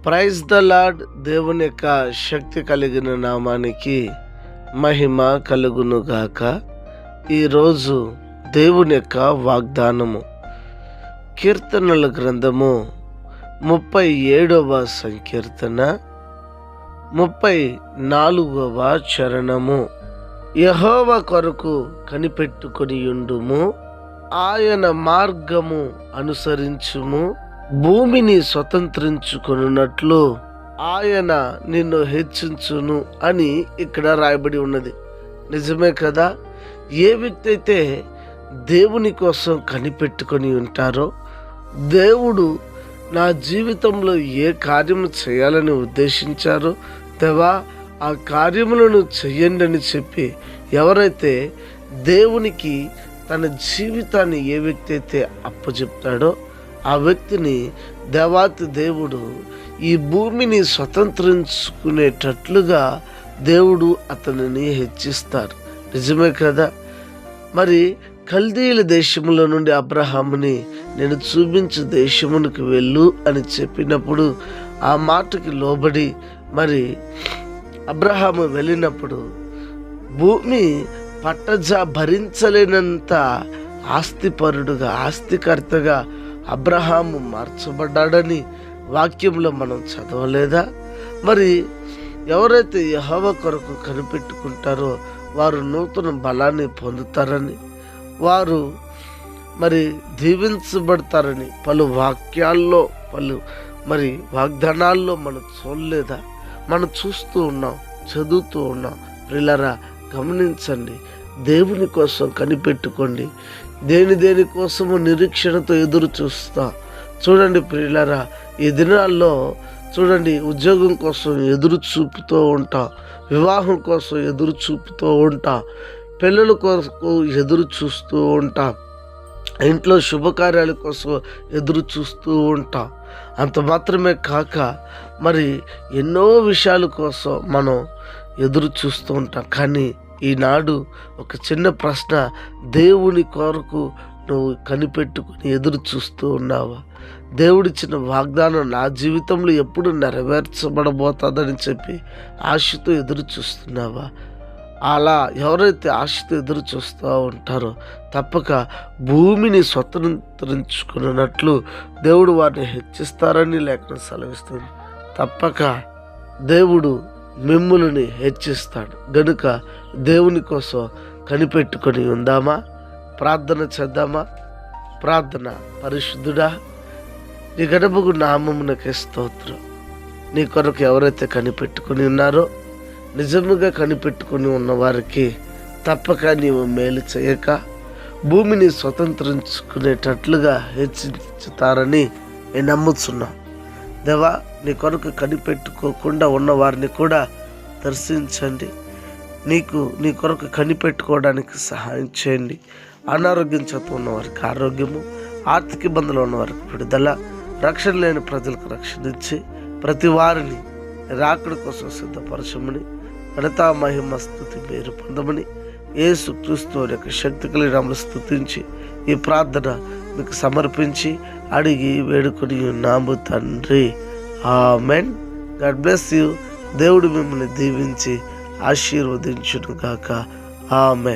Praise the lord. దేవుని యొక్క శక్తి కలిగిన నామానికి మహిమ కలుగును గాక. ఈరోజు దేవుని యొక్క వాగ్దానము కీర్తనల గ్రంథము 37వ సంకీర్తన 34వ చరణము. యెహోవా కొరకు కనిపెట్టుకొని యుండుము, ఆయన మార్గము అనుసరించుము, భూమిని స్వతంత్రించుకొనున్నట్లు ఆయన నిన్ను హెచ్చించును అని ఇక్కడ రాయబడి ఉన్నది. నిజమే కదా? ఏ వ్యక్తి అయితే దేవుని కోసం కనిపెట్టుకొని ఉంటారో, దేవుడు నా జీవితంలో ఏ కార్యము చేయాలని ఉద్దేశించారో దేవా ఆ కార్యములను చెయ్యండి అని చెప్పి ఎవరైతే దేవునికి తన జీవితాన్ని ఏ వ్యక్తి అయితే అప్పచెప్తాడో ఆ వ్యక్తిని దేవాతి దేవుడు ఈ భూమిని స్వతంత్రించుకునేటట్లుగా దేవుడు అతనిని హెచ్చిస్తారు. నిజమే కదా? మరి కల్దీయుల దేశములో నుండి అబ్రహాముని నేను చూపించు దేశమునికి వెళ్ళు అని చెప్పినప్పుడు ఆ మాటకి లోబడి మరి అబ్రహాము వెళ్ళినప్పుడు భూమి భరించలేనంత ఆస్తిపరుడుగా ఆస్తికర్తగా అబ్రహాము మార్చబడ్డాడని వాక్యంలో మనం చదవలేదా? మరి ఎవరైతే యెహోవా కొరకు కనిపెట్టుకుంటారో వారు నూతన బలాన్ని పొందుతారని, వారు మరి దీవించబడతారని పలు వాక్యాల్లో పలు మరి వాగ్దానాల్లో మనం చూడలేదా? మనం చూస్తూ ఉన్నాం, చదువుతూ ఉన్నాం. ప్రియులారా, గమనించండి. దేవుని కోసం కనిపెట్టుకోండి. దేని కోసము నిరీక్షణతో ఎదురు చూస్తా. చూడండి ప్రియులారా, ఈ దినాల్లో చూడండి, ఉద్యోగం కోసం ఎదురు చూపుతూ ఉంటాం, వివాహం కోసం ఎదురు చూపుతూ ఉంటాం, పిల్లల కోసం ఎదురు చూస్తూ ఉంటాం, ఇంట్లో శుభకార్యాల కోసం ఎదురు చూస్తూ ఉంటాం. అంత మాత్రమే కాక మరి ఎన్నో విషయాల కోసం మనం ఎదురు చూస్తూ ఉంటాం. కానీ ఈనాడు ఒక చిన్న ప్రశ్న, దేవుని కొరకు నువ్వు కనిపెట్టుకుని ఎదురు చూస్తూ ఉన్నావా? దేవుడిచ్చిన వాగ్దానం నా జీవితంలో ఎప్పుడు నెరవేర్చబడబోతుందని చెప్పి ఆశతో ఎదురు చూస్తున్నావా? అలా ఎవరైతే ఆశతో ఎదురు చూస్తూ ఉంటారో తప్పక భూమిని స్వతంత్రించుకున్నట్లు దేవుడు వారిని హెచ్చిస్తారని లేఖనం సెలవిస్తుంది. తప్పక దేవుడు మిమ్ములని హెచ్చిస్తాడు. గనుక దేవుని కోసం కనిపెట్టుకొని ఉందామా? ప్రార్థన చేద్దామా? ప్రార్థన. పరిశుద్ధుడా, నీ గణపకు నామమునకే స్తోత్రం. నీ కొరకు ఎవరైతే కనిపెట్టుకొని ఉన్నారో, నిజముగా కనిపెట్టుకొని ఉన్న వారికి తప్పక నీవు మేలు చేయక భూమిని స్వతంత్రించుకునేటట్లుగా హెచ్చించుతారని నేను నమ్ముతున్నా. దేవా, నీ కొరకు కనిపెట్టుకోకుండా ఉన్న వారిని కూడా దర్శించండి. నీ కొరకు కనిపెట్టుకోవడానికి సహాయం చేయండి. అనారోగ్యం చేత ఉన్న వారికి ఆరోగ్యము, ఆర్థిక ఇబ్బందులు ఉన్న వారికి విడుదల, రక్షణ లేని ప్రజలకు రక్షణ ఇచ్చి ప్రతి వారిని రాకడ కోసం సిద్ధపరచమని, ఘనత మహిమ స్తుతి పేరు పొందమని యేసు క్రీస్తు యొక్క శక్తి కలిగిన నామములో స్తుతించి ఈ ప్రార్థన మీకు సమర్పించి అడిగి వేడుకొని ఉన్నాము తండ్రి. ఆమెన్. God bless you. దేవుడు మిమ్మల్ని దీవించి ఆశీర్వదించును గాక. ఆమెన్.